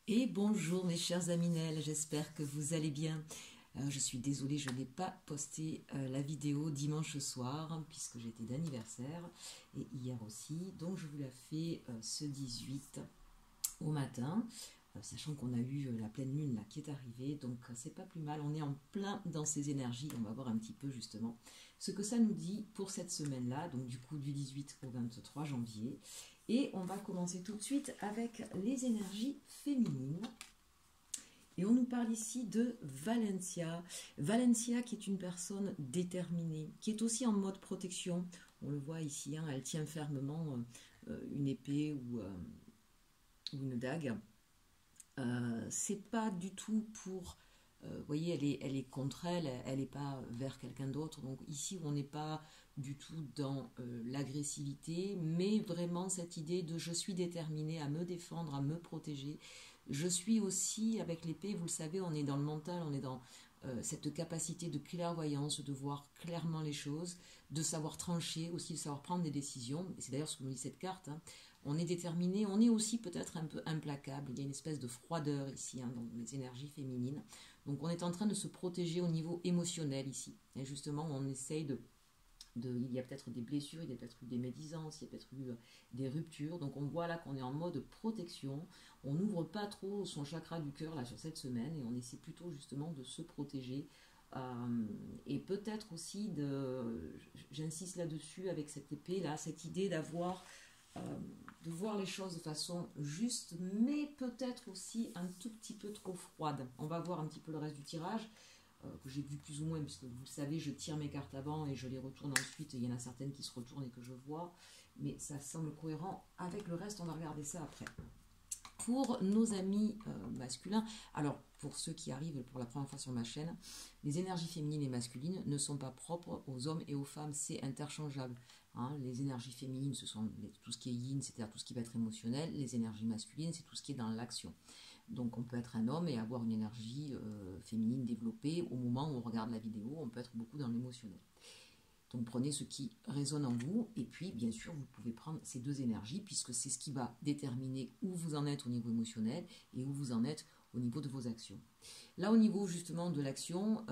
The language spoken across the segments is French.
Et bonjour mes chers Aminel, j'espère que vous allez bien. Je suis désolée, je n'ai pas posté la vidéo dimanche soir puisque j'étais d'anniversaire et hier aussi. Donc je vous la fais ce 18 au matin, sachant qu'on a eu la pleine lune là qui est arrivée. Donc c'est pas plus mal, on est en plein dans ces énergies. On va voir un petit peu justement ce que ça nous dit pour cette semaine-là, donc du coup du 18 au 23 janvier. Et on va commencer tout de suite avec les énergies féminines. Et on nous parle ici de Valencia. Valencia qui est une personne déterminée, qui est aussi en mode protection. On le voit ici, hein, elle tient fermement une épée ou une dague. C'est pas du tout pour... vous voyez, elle est contre elle n'est pas vers quelqu'un d'autre. Donc ici, on n'est pas du tout dans l'agressivité, mais vraiment cette idée de je suis déterminée à me défendre, à me protéger. Je suis aussi, avec l'épée, vous le savez, on est dans le mental, on est dans cette capacité de clairvoyance, de voir clairement les choses, de savoir trancher, aussi de savoir prendre des décisions. Et c'est d'ailleurs ce que nous dit cette carte, hein. On est déterminé, on est aussi peut-être un peu implacable. Il y a une espèce de froideur ici, hein, dans les énergies féminines. Donc on est en train de se protéger au niveau émotionnel ici. Et justement, on essaye il y a peut-être des blessures, il y a peut-être eu des médisances, il y a peut-être eu des ruptures. Donc on voit là qu'on est en mode protection. On n'ouvre pas trop son chakra du cœur là sur cette semaine et on essaie plutôt justement de se protéger. Et peut-être aussi j'insiste là-dessus avec cette épée là, cette idée euh, de voir les choses de façon juste, mais peut-être aussi un tout petit peu trop froide. On va voir un petit peu le reste du tirage, que j'ai vu plus ou moins, puisque vous le savez, je tire mes cartes avant et je les retourne ensuite. Il y en a certaines qui se retournent et que je vois, mais ça semble cohérent avec le reste. On va regarder ça après. Pour nos amis masculins, alors pour ceux qui arrivent pour la première fois sur ma chaîne, les énergies féminines et masculines ne sont pas propres aux hommes et aux femmes, c'est interchangeable. Hein. Les énergies féminines, ce sont tout ce qui est yin, c'est-à-dire tout ce qui va être émotionnel. Les énergies masculines, c'est tout ce qui est dans l'action. Donc on peut être un homme et avoir une énergie féminine développée. Au moment où on regarde la vidéo, on peut être beaucoup dans l'émotionnel. Donc prenez ce qui résonne en vous et puis bien sûr vous pouvez prendre ces deux énergies puisque c'est ce qui va déterminer où vous en êtes au niveau émotionnel et où vous en êtes au niveau de vos actions. Là au niveau justement de l'action,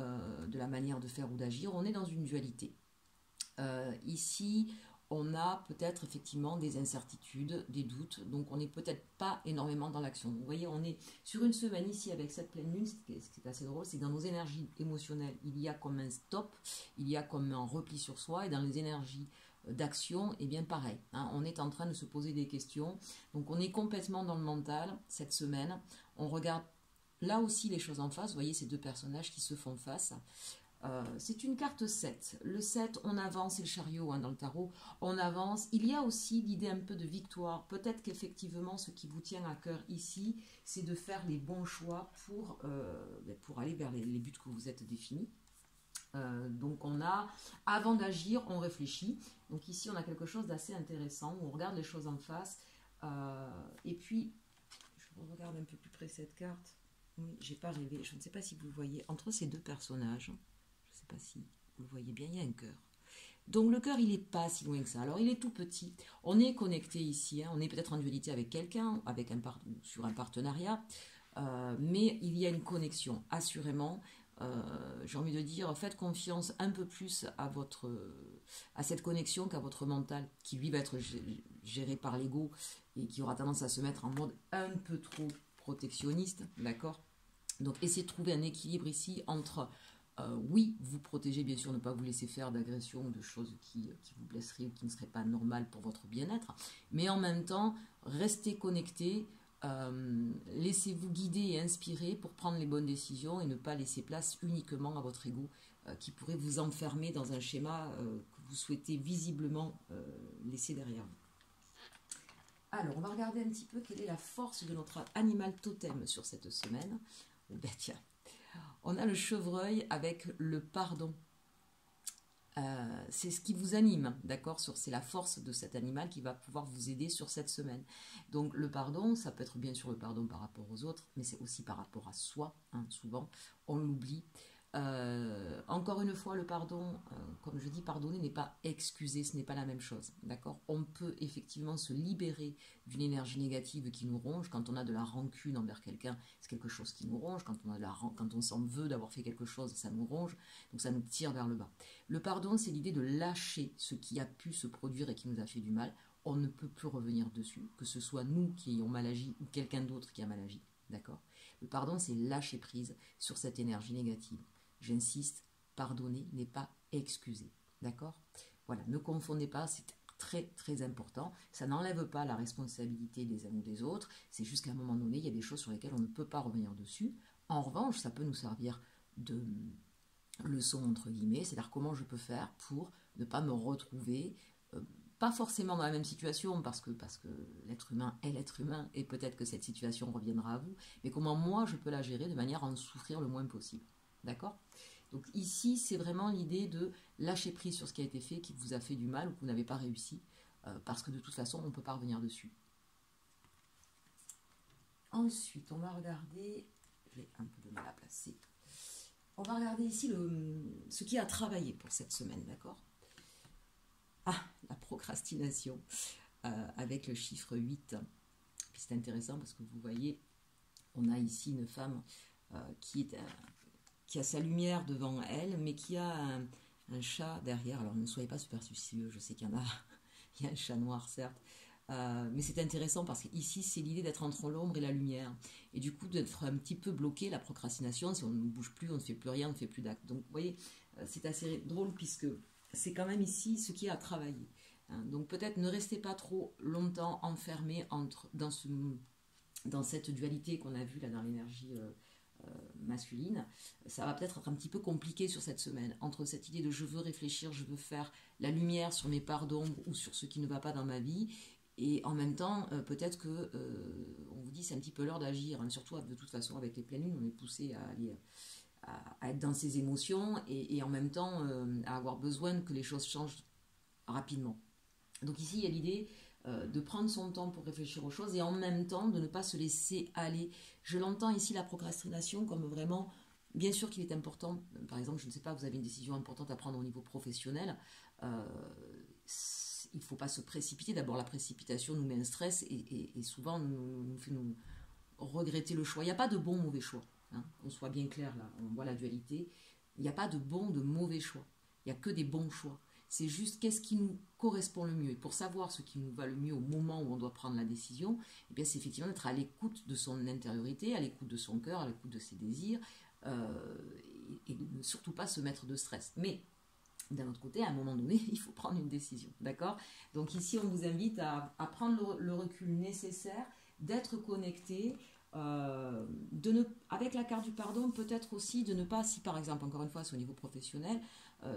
de la manière de faire ou d'agir, on est dans une dualité. Ici on a peut-être effectivement des incertitudes, des doutes, donc on n'est peut-être pas énormément dans l'action. Vous voyez, on est sur une semaine ici avec cette pleine lune, ce qui est assez drôle, c'est que dans nos énergies émotionnelles, il y a comme un stop, il y a comme un repli sur soi, et dans les énergies d'action, et bien pareil, hein, on est en train de se poser des questions, donc on est complètement dans le mental cette semaine, on regarde là aussi les choses en face, vous voyez ces deux personnages qui se font face. C'est une carte 7. Le 7, on avance, c'est le chariot, hein, dans le tarot, on avance. Il y a aussi l'idée un peu de victoire. Peut-être qu'effectivement, ce qui vous tient à cœur ici, c'est de faire les bons choix pour aller vers les buts que vous êtes définis. Donc on a, avant d'agir, on réfléchit. Donc ici, on a quelque chose d'assez intéressant, où on regarde les choses en face. Et puis, je regarde un peu plus près cette carte. Oui, j'ai pas rêvé. Je ne sais pas si vous le voyez. Entre ces deux personnages, je ne sais pas si vous le voyez bien, il y a un cœur. Donc le cœur, il n'est pas si loin que ça. Alors il est tout petit. On est connecté ici. Hein. On est peut-être en dualité avec quelqu'un, sur un partenariat. Mais il y a une connexion, assurément. J'ai envie de dire, faites confiance un peu plus à cette connexion qu'à votre mental, qui lui va être géré par l'ego et qui aura tendance à se mettre en mode un peu trop protectionniste, d'accord. Donc essayez de trouver un équilibre ici entre, oui, vous protéger, bien sûr, ne pas vous laisser faire d'agressions ou de choses qui vous blesseraient ou qui ne seraient pas normales pour votre bien-être, mais en même temps, restez connecté, laissez-vous guider et inspirer pour prendre les bonnes décisions et ne pas laisser place uniquement à votre ego qui pourrait vous enfermer dans un schéma que vous souhaitez visiblement laisser derrière vous. Alors, on va regarder un petit peu quelle est la force de notre animal totem sur cette semaine. Oh ben tiens, on a le chevreuil avec le pardon. C'est ce qui vous anime, d'accord. C'est la force de cet animal qui va pouvoir vous aider sur cette semaine. Donc le pardon, ça peut être bien sûr le pardon par rapport aux autres, mais c'est aussi par rapport à soi, hein, souvent on l'oublie. Encore une fois, le pardon, comme je dis, pardonner n'est pas excuser, ce n'est pas la même chose, d'accord? On peut effectivement se libérer d'une énergie négative qui nous ronge. Quand on a de la rancune envers quelqu'un, c'est quelque chose qui nous ronge. Quand on s'en veut d'avoir fait quelque chose, ça nous ronge, donc ça nous tire vers le bas. Le pardon, c'est l'idée de lâcher ce qui a pu se produire et qui nous a fait du mal. On ne peut plus revenir dessus, que ce soit nous qui ayons mal agi ou quelqu'un d'autre qui a mal agi, d'accord? Le pardon, c'est lâcher prise sur cette énergie négative. J'insiste, pardonner n'est pas excuser, d'accord? Voilà, ne confondez pas, c'est très très important. Ça n'enlève pas la responsabilité des uns ou des autres, c'est juste qu'à un moment donné, il y a des choses sur lesquelles on ne peut pas revenir dessus. En revanche, ça peut nous servir de leçon entre guillemets, c'est-à-dire comment je peux faire pour ne pas me retrouver, pas forcément dans la même situation, parce que l'être humain est l'être humain, et peut-être que cette situation reviendra à vous, mais comment moi je peux la gérer de manière à en souffrir le moins possible. D'accord? Donc ici, c'est vraiment l'idée de lâcher prise sur ce qui a été fait, qui vous a fait du mal ou que vous n'avez pas réussi, parce que de toute façon, on ne peut pas revenir dessus. Ensuite, on va regarder, j'ai un peu de mal à placer, on va regarder ici ce qui a travaillé pour cette semaine, d'accord? Ah, la procrastination, avec le chiffre 8. Puis c'est intéressant parce que vous voyez, on a ici une femme qui a sa lumière devant elle, mais qui a un chat derrière. Alors ne soyez pas superstitieux, je sais qu'il y en a, il y a un chat noir certes, mais c'est intéressant parce qu'ici c'est l'idée d'être entre l'ombre et la lumière, et du coup d'être un petit peu bloqué. La procrastination, si on ne bouge plus, on ne fait plus rien, on ne fait plus d'actes. Donc vous voyez, c'est assez drôle puisque c'est quand même ici ce qui a travaillé. Donc peut-être ne restez pas trop longtemps enfermés dans cette dualité qu'on a vue là dans l'énergie masculine. Ça va peut-être être un petit peu compliqué sur cette semaine, entre cette idée de je veux réfléchir, je veux faire la lumière sur mes parts d'ombre ou sur ce qui ne va pas dans ma vie, et en même temps peut-être que on vous dit c'est un petit peu l'heure d'agir, hein. Surtout de toute façon avec les pleines lunes on est poussé à être dans ses émotions et en même temps à avoir besoin que les choses changent rapidement. Donc ici il y a l'idée de prendre son temps pour réfléchir aux choses et en même temps de ne pas se laisser aller. Je l'entends ici la procrastination comme vraiment, bien sûr qu'il est important, par exemple je ne sais pas, vous avez une décision importante à prendre au niveau professionnel, il ne faut pas se précipiter. D'abord la précipitation nous met un stress et souvent nous fait nous regretter le choix. Il n'y a pas de bon ou mauvais choix, hein, qu'on soit bien clair là, on voit la dualité, il n'y a pas de bon de mauvais choix, il n'y a que des bons choix. C'est juste qu'est-ce qui nous correspond le mieux. Et pour savoir ce qui nous va le mieux au moment où on doit prendre la décision, eh bien, c'est effectivement d'être à l'écoute de son intériorité, à l'écoute de son cœur, à l'écoute de ses désirs, et de ne surtout pas se mettre de stress. Mais d'un autre côté, à un moment donné, il faut prendre une décision. D'accord? Donc ici, on vous invite à prendre le recul nécessaire, d'être connecté, avec la carte du pardon, peut-être aussi de ne pas, si par exemple, encore une fois, c'est au niveau professionnel,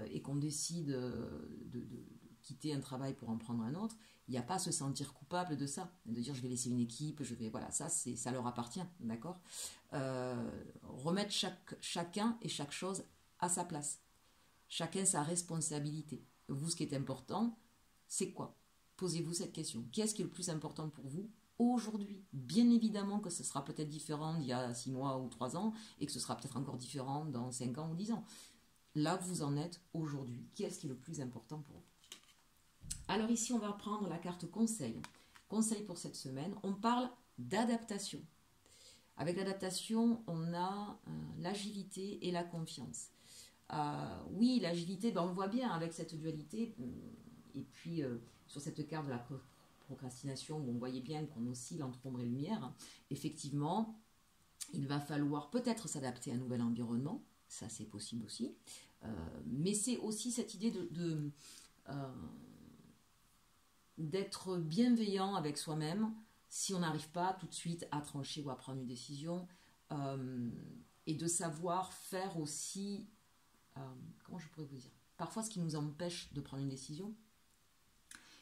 et qu'on décide de quitter un travail pour en prendre un autre, il n'y a pas à se sentir coupable de ça, de dire je vais laisser une équipe, voilà, ça leur appartient, d'accord? Remettre chacun et chaque chose à sa place, chacun sa responsabilité. Vous, ce qui est important, c'est quoi? Posez-vous cette question. Qu'est-ce qui est le plus important pour vous aujourd'hui? Bien évidemment que ce sera peut-être différent d'il y a 6 mois ou 3 ans, et que ce sera peut-être encore différent dans 5 ans ou 10 ans. Là, vous en êtes aujourd'hui. Qu'est-ce qui est le plus important pour vous? Alors ici, on va prendre la carte conseil. Conseil pour cette semaine. On parle d'adaptation. Avec l'adaptation, on a l'agilité et la confiance. Oui, l'agilité, on le voit bien avec cette dualité. Et puis, sur cette carte de la procrastination, où on voyait bien qu'on oscille entre ombre et lumière, effectivement, il va falloir peut-être s'adapter à un nouvel environnement. Ça, c'est possible aussi. Mais c'est aussi cette idée d'être bienveillant avec soi-même si on n'arrive pas tout de suite à trancher ou à prendre une décision, et de savoir faire aussi, comment je pourrais vous dire, parfois ce qui nous empêche de prendre une décision,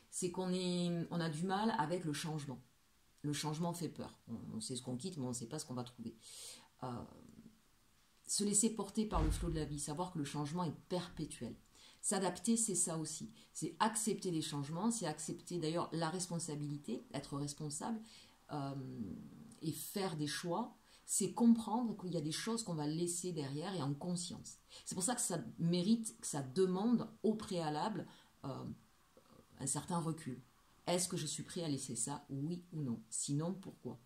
c'est qu'on a du mal avec le changement. Le changement fait peur. On sait ce qu'on quitte, mais on ne sait pas ce qu'on va trouver. Se laisser porter par le flot de la vie, savoir que le changement est perpétuel. S'adapter, c'est ça aussi. C'est accepter les changements, c'est accepter d'ailleurs la responsabilité, être responsable, et faire des choix. c'est comprendre qu'il y a des choses qu'on va laisser derrière et en conscience. C'est pour ça que ça mérite, que ça demande au préalable un certain recul. Est-ce que je suis prêt à laisser ça, oui ou non? Sinon, pourquoi?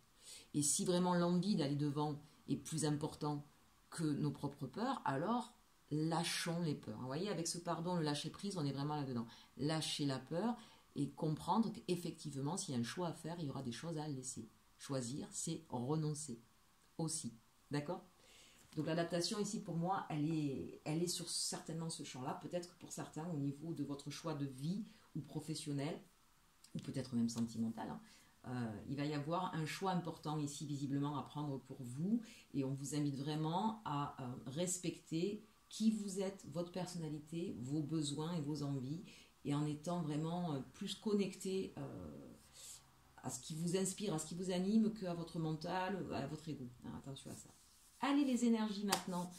Et si vraiment l'envie d'aller devant est plus important que nos propres peurs, alors lâchons les peurs. Vous voyez, avec ce pardon, le lâcher prise, on est vraiment là-dedans. Lâcher la peur et comprendre qu'effectivement, s'il y a un choix à faire, il y aura des choses à laisser. Choisir, c'est renoncer aussi. D'accord? Donc l'adaptation ici, pour moi, elle est sur certainement ce champ-là. Peut-être que pour certains, au niveau de votre choix de vie ou professionnel, ou peut-être même sentimental, hein, il va y avoir un choix important ici, visiblement, à prendre pour vous. Et on vous invite vraiment à respecter qui vous êtes, votre personnalité, vos besoins et vos envies, et en étant vraiment plus connecté à ce qui vous inspire, à ce qui vous anime, qu'à votre mental, à votre ego. Hein, attention à ça. Allez, les énergies maintenant,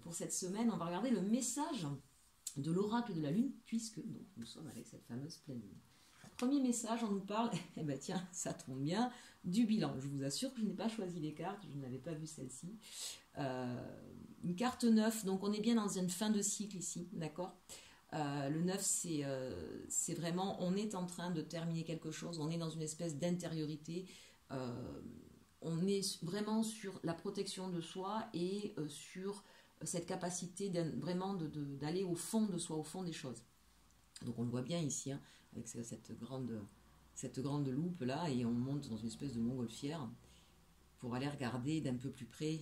pour cette semaine, on va regarder le message de l'oracle de la Lune, puisque donc, nous sommes avec cette fameuse pleine Lune. Premier message, on nous parle, eh ben tiens, ça tombe bien, du bilan. Je vous assure que je n'ai pas choisi les cartes, je n'avais pas vu celle-ci. Une carte 9, donc on est bien dans une fin de cycle ici, d'accord? Le 9, c'est vraiment, on est en train de terminer quelque chose, on est dans une espèce d'intériorité, on est vraiment sur la protection de soi et sur cette capacité vraiment d'aller au fond de soi, au fond des choses. Donc on le voit bien ici, hein, avec cette grande loupe là, et on monte dans une espèce de montgolfière pour aller regarder d'un peu plus près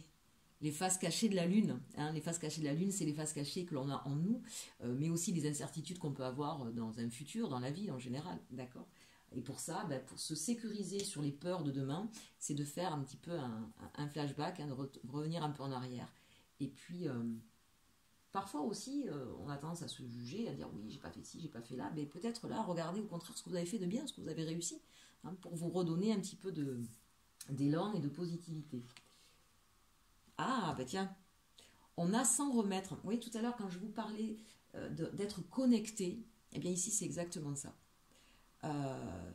les faces cachées de la Lune. Hein. Les faces cachées de la Lune, c'est les faces cachées que l'on a en nous, mais aussi les incertitudes qu'on peut avoir dans un futur, dans la vie en général, d'accord? Et pour ça, pour se sécuriser sur les peurs de demain, c'est de faire un petit peu un flashback, hein, de revenir un peu en arrière. Et puis, parfois aussi, on a tendance à se juger, à dire oui, j'ai pas fait ci, j'ai pas fait là, mais peut-être là, regardez au contraire ce que vous avez fait de bien, ce que vous avez réussi, hein, pour vous redonner un petit peu d'élan et de positivité. Ah, bah tiens, on a sans remettre. Oui, tout à l'heure, quand je vous parlais d'être connecté, eh bien ici, c'est exactement ça.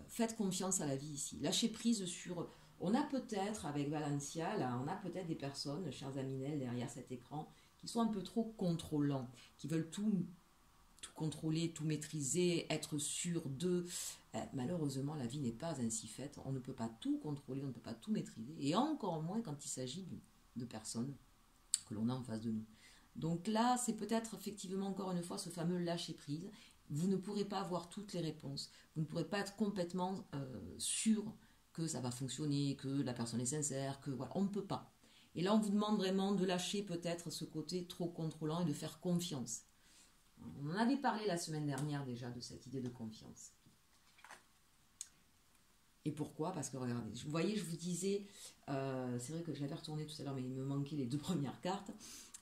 Faites confiance à la vie ici. Lâchez prise sur... On a peut-être, avec Valencia, là, on a peut-être des personnes, chers Aminel, derrière cet écran, qui sont un peu trop contrôlants, qui veulent tout contrôler, tout maîtriser, être sûr d'eux. Malheureusement, la vie n'est pas ainsi faite. On ne peut pas tout contrôler, on ne peut pas tout maîtriser. Et encore moins quand il s'agit de personnes que l'on a en face de nous. Donc là, c'est peut-être effectivement encore une fois ce fameux lâcher-prise. Vous ne pourrez pas avoir toutes les réponses. Vous ne pourrez pas être complètement sûr que ça va fonctionner, que la personne est sincère, que voilà, on ne peut pas. Et là, on vous demande vraiment de lâcher peut-être ce côté trop contrôlant et de faire confiance. On en avait parlé la semaine dernière déjà de cette idée de confiance. Et pourquoi? Parce que regardez, vous voyez, je vous disais, c'est vrai que je l'avais retourné tout à l'heure, mais il me manquait les deux premières cartes.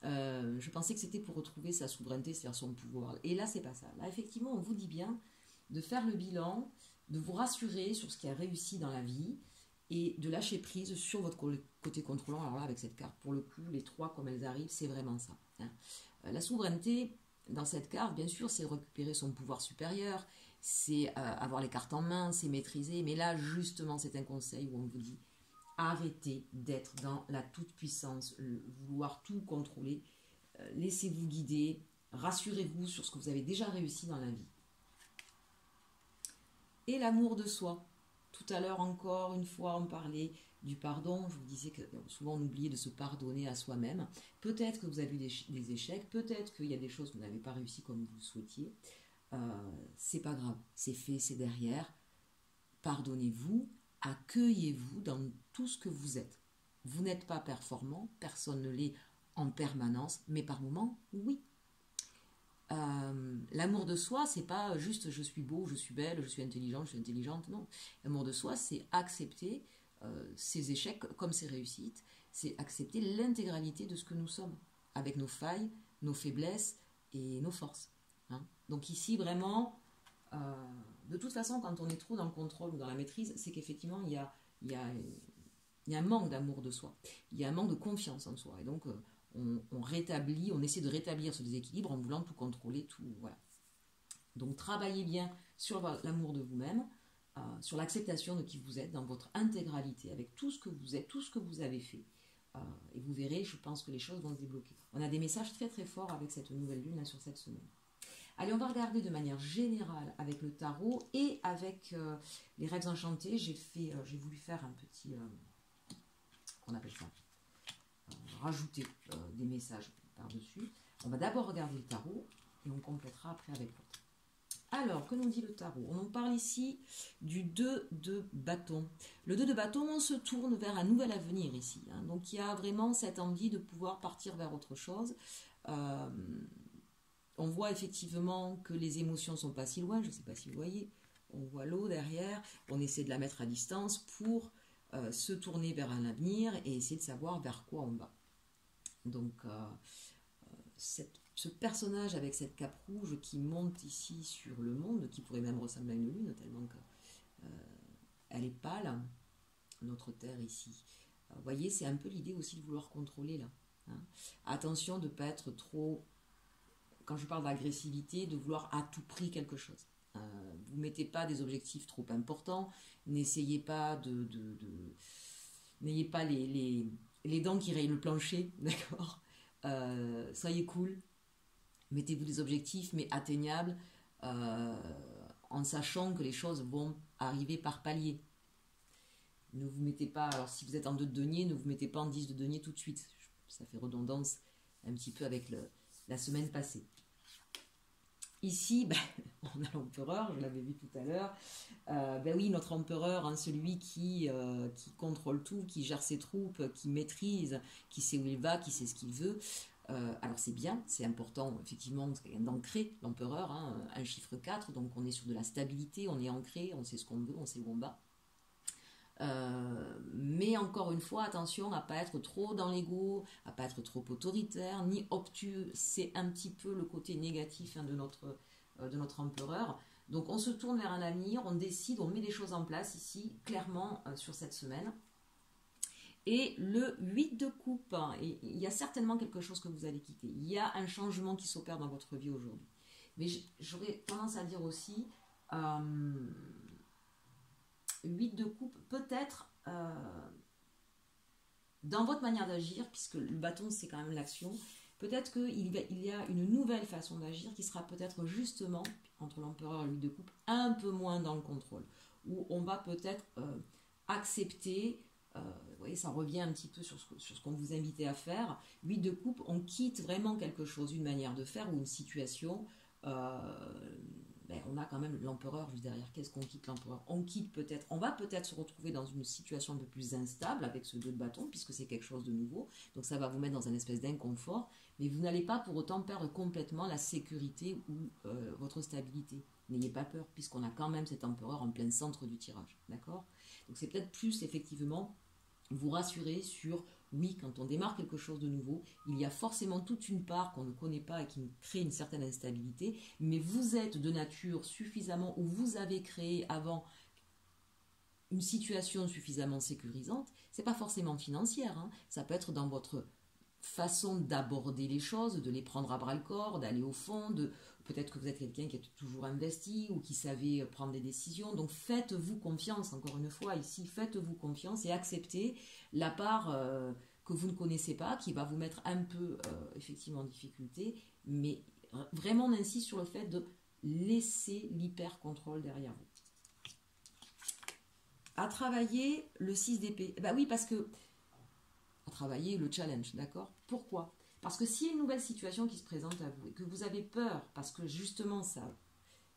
Je pensais que c'était pour retrouver sa souveraineté, c'est-à-dire son pouvoir. Et là, c'est pas ça. Là, effectivement, on vous dit bien de faire le bilan, de vous rassurer sur ce qui a réussi dans la vie et de lâcher prise sur votre côté contrôlant. Alors là, avec cette carte, pour le coup, les trois comme elles arrivent, c'est vraiment ça. Hein. La souveraineté, dans cette carte, bien sûr, c'est récupérer son pouvoir supérieur, c'est avoir les cartes en main, c'est maîtriser. Mais là, justement, c'est un conseil où on vous dit arrêtez d'être dans la toute-puissance, vouloir tout contrôler. Laissez-vous guider, rassurez-vous sur ce que vous avez déjà réussi dans la vie. Et l'amour de soi. Tout à l'heure encore, une fois, on parlait du pardon. Je vous disais que souvent on oubliait de se pardonner à soi-même. Peut-être que vous avez eu des échecs, peut-être qu'il y a des choses que vous n'avez pas réussi comme vous le souhaitiez. C'est pas grave, c'est fait, c'est derrière. Pardonnez-vous, accueillez-vous dans tout ce que vous êtes. Vous n'êtes pas performant, personne ne l'est en permanence, mais par moments, oui. L'amour de soi, c'est pas juste je suis beau, je suis belle, je suis intelligente, non. L'amour de soi, c'est accepter ses échecs comme ses réussites, c'est accepter l'intégralité de ce que nous sommes, avec nos failles, nos faiblesses et nos forces. Hein. Donc ici, vraiment, de toute façon, quand on est trop dans le contrôle ou dans la maîtrise, c'est qu'effectivement, il y a un manque d'amour de soi, il y a un manque de confiance en soi, et donc on essaie de rétablir ce déséquilibre en voulant tout contrôler, tout, voilà. Donc travaillez bien sur l'amour de vous-même, sur l'acceptation de qui vous êtes dans votre intégralité, avec tout ce que vous êtes, tout ce que vous avez fait. Et vous verrez, je pense que les choses vont se débloquer. On a des messages très très forts avec cette nouvelle lune là, sur cette semaine. Allez, on va regarder de manière générale avec le tarot et avec les rêves enchantés. J'ai voulu faire un petit, qu'on appelle ça, rajouter des messages par-dessus. On va d'abord regarder le tarot et on complétera après avec l'autre. Alors, que nous dit le tarot? On en parle ici du 2 de bâton. Le 2 de bâton, on se tourne vers un nouvel avenir ici. Hein. Donc, il y a vraiment cette envie de pouvoir partir vers autre chose. On voit effectivement que les émotions ne sont pas si loin. Je ne sais pas si vous voyez. On voit l'eau derrière. On essaie de la mettre à distance pour se tourner vers un avenir et essayer de savoir vers quoi on va. Donc, ce personnage avec cette cape rouge qui monte ici sur le monde, qui pourrait même ressembler à une lune, tellement qu'elle est pâle, notre Terre ici. Vous voyez, c'est un peu l'idée aussi de vouloir contrôler là. Hein. Attention de ne pas être trop, quand je parle d'agressivité, de vouloir à tout prix quelque chose. Vous ne mettez pas des objectifs trop importants, n'essayez pas n'ayez pas les dents qui rayent le plancher, d'accord. Soyez cool, mettez-vous des objectifs mais atteignables en sachant que les choses vont arriver par palier. Ne vous mettez pas, alors si vous êtes en 2 de denier, ne vous mettez pas en 10 de denier tout de suite. Ça fait redondance un petit peu avec la semaine passée. Ici, on a l'empereur, je l'avais vu tout à l'heure. Oui, notre empereur, hein, celui qui contrôle tout, qui gère ses troupes, qui maîtrise, qui sait où il va, qui sait ce qu'il veut. Alors c'est bien, c'est important effectivement d'ancrer l'empereur, hein, un chiffre 4, donc on est sur de la stabilité, on est ancré, on sait ce qu'on veut, on sait où on va. Mais encore une fois, attention à ne pas être trop dans l'ego, à ne pas être trop autoritaire, ni obtus. C'est un petit peu le côté négatif, hein, de notre empereur. Donc on se tourne vers un avenir, on décide, on met des choses en place ici, clairement sur cette semaine. Et le 8 de coupe, hein, il y a certainement quelque chose que vous allez quitter. Il y a un changement qui s'opère dans votre vie aujourd'hui. Mais j'aurais tendance à dire aussi... 8 de coupe, peut-être dans votre manière d'agir, puisque le bâton c'est quand même l'action, peut-être qu'il y a une nouvelle façon d'agir qui sera peut-être justement, entre l'empereur et le 8 de coupe, un peu moins dans le contrôle, où on va peut-être accepter, vous voyez, ça revient un petit peu sur ce qu'on vous invitait à faire. 8 de coupe, on quitte vraiment quelque chose, une manière de faire ou une situation. On a quand même l'empereur juste derrière. Qu'est-ce qu'on quitte l'empereur? On quitte peut-être, on va peut-être se retrouver dans une situation un peu plus instable avec ce 2 de bâton, puisque c'est quelque chose de nouveau. Donc ça va vous mettre dans une espèce d'inconfort, mais vous n'allez pas pour autant perdre complètement la sécurité ou votre stabilité. N'ayez pas peur, puisqu'on a quand même cet empereur en plein centre du tirage. D'accord? Donc c'est peut-être plus effectivement vous rassurer sur... Oui, quand on démarre quelque chose de nouveau, il y a forcément toute une part qu'on ne connaît pas et qui crée une certaine instabilité, mais vous êtes de nature suffisamment, ou vous avez créé avant une situation suffisamment sécurisante. C'est pas forcément financière, hein. Ça peut être dans votre façon d'aborder les choses, de les prendre à bras-le-corps, d'aller au fond, peut-être que vous êtes quelqu'un qui est toujours investi ou qui savait prendre des décisions. Donc faites-vous confiance, encore une fois ici, faites-vous confiance et acceptez la part que vous ne connaissez pas, qui va vous mettre un peu effectivement en difficulté, mais vraiment on insiste sur le fait de laisser l'hyper-contrôle derrière vous. À travailler le 6 d'épée. Oui, parce que à travailler le challenge, d'accord? Pourquoi? Parce que s'il y a une nouvelle situation qui se présente à vous et que vous avez peur, parce que justement ça,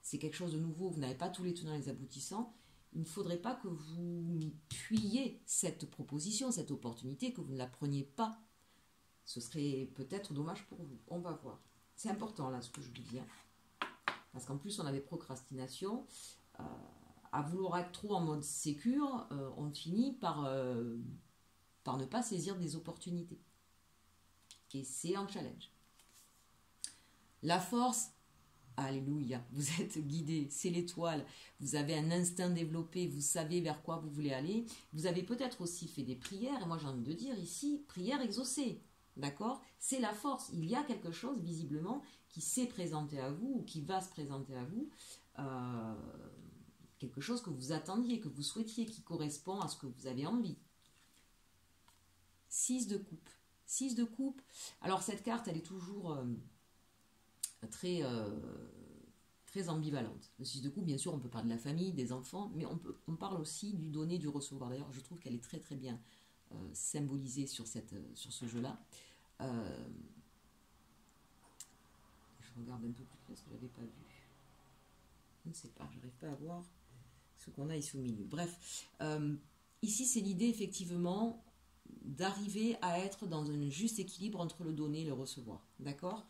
c'est quelque chose de nouveau, vous n'avez pas tous les tenants et les aboutissants, il ne faudrait pas que vous fuyiez cette proposition, cette opportunité, que vous ne la preniez pas. Ce serait peut-être dommage pour vous. On va voir. C'est important là ce que je vous dis. Parce qu'en plus on avait procrastination. À vouloir être trop en mode sécure, on finit par ne pas saisir des opportunités. Et c'est un challenge. La force, alléluia, vous êtes guidé, c'est l'étoile, vous avez un instinct développé, vous savez vers quoi vous voulez aller. Vous avez peut-être aussi fait des prières, et moi j'ai envie de dire ici, prières exaucées, d'accord? C'est la force, il y a quelque chose visiblement qui s'est présenté à vous, ou qui va se présenter à vous, quelque chose que vous attendiez, que vous souhaitiez, qui correspond à ce que vous avez envie. 6 de coupe. 6 de coupe. Alors cette carte, elle est toujours très, très ambivalente. Le 6 de coupe, bien sûr, on peut parler de la famille, des enfants, mais on parle aussi du donner, du recevoir. D'ailleurs, je trouve qu'elle est très très bien symbolisée sur ce jeu-là. Je regarde un peu plus près parce que je n'avais pas vu. Je ne sais pas, je n'arrive pas à voir ce qu'on a ici au milieu. Bref, ici c'est l'idée effectivement d'arriver à être dans un juste équilibre entre le donner et le recevoir. D'accord ?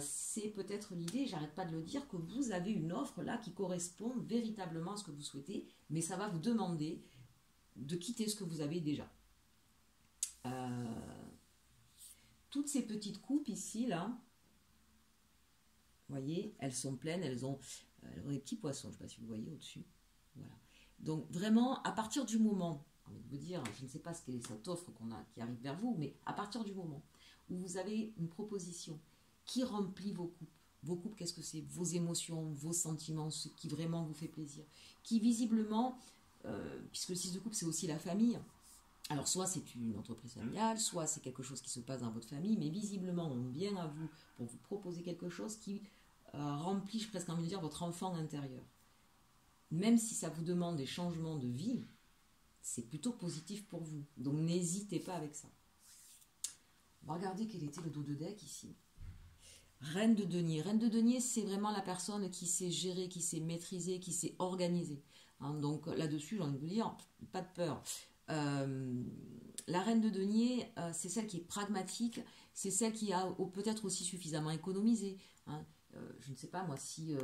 C'est peut-être l'idée, j'arrête pas de le dire, que vous avez une offre là qui correspond véritablement à ce que vous souhaitez, mais ça va vous demander de quitter ce que vous avez déjà. Toutes ces petites coupes ici, là, vous voyez, elles sont pleines, elles ont des petits poissons, je ne sais pas si vous voyez au-dessus. Voilà. Donc vraiment, à partir du moment, je vais vous dire, je ne sais pas ce qu'est cette offre qui arrive vers vous, mais à partir du moment où vous avez une proposition qui remplit vos coupes, qu'est-ce que c'est ? Vos émotions, vos sentiments, ce qui vraiment vous fait plaisir, qui visiblement, puisque le 6 de coupe c'est aussi la famille, alors soit c'est une entreprise familiale, soit c'est quelque chose qui se passe dans votre famille, mais visiblement on vient à vous pour vous proposer quelque chose qui remplit, je presque envie de dire, votre enfant intérieur. Même si ça vous demande des changements de vie, c'est plutôt positif pour vous. Donc n'hésitez pas avec ça. On va regarder quel était le dos de deck ici. Reine de denier. Reine de denier, c'est vraiment la personne qui sait gérer, qui sait maîtriser, qui sait organiser. Hein, donc là-dessus, j'ai envie de vous dire, pas de peur. La reine de denier, c'est celle qui est pragmatique, c'est celle qui a peut-être aussi suffisamment économisé. Hein. Je ne sais pas moi si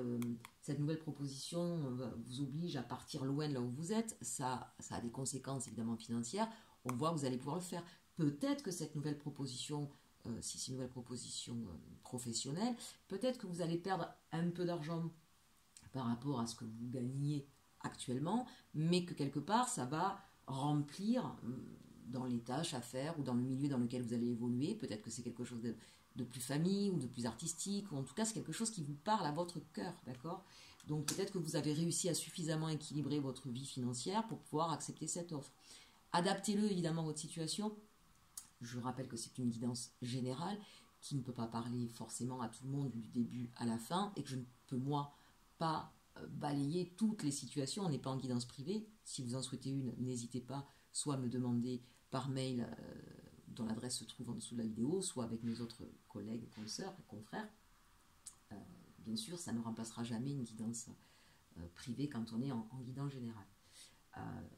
cette nouvelle proposition vous oblige à partir loin de là où vous êtes, ça a des conséquences évidemment financières, on voit que vous allez pouvoir le faire. Peut-être que cette nouvelle proposition, si c'est une nouvelle proposition professionnelle, peut-être que vous allez perdre un peu d'argent par rapport à ce que vous gagnez actuellement, mais que quelque part ça va remplir dans les tâches à faire ou dans le milieu dans lequel vous allez évoluer. Peut-être que c'est quelque chose de plus famille ou de plus artistique, ou en tout cas c'est quelque chose qui vous parle à votre cœur, d'accord ? Donc peut-être que vous avez réussi à suffisamment équilibrer votre vie financière pour pouvoir accepter cette offre. Adaptez-le évidemment à votre situation. Je rappelle que c'est une guidance générale qui ne peut pas parler forcément à tout le monde du début à la fin et que je ne peux moi pas balayer toutes les situations. On n'est pas en guidance privée. Si vous en souhaitez une, n'hésitez pas soit à me demander par mail dont l'adresse se trouve en dessous de la vidéo, soit avec mes autres collègues, consoeurs et confrères. Bien sûr, ça ne remplacera jamais une guidance privée quand on est en guidance générale.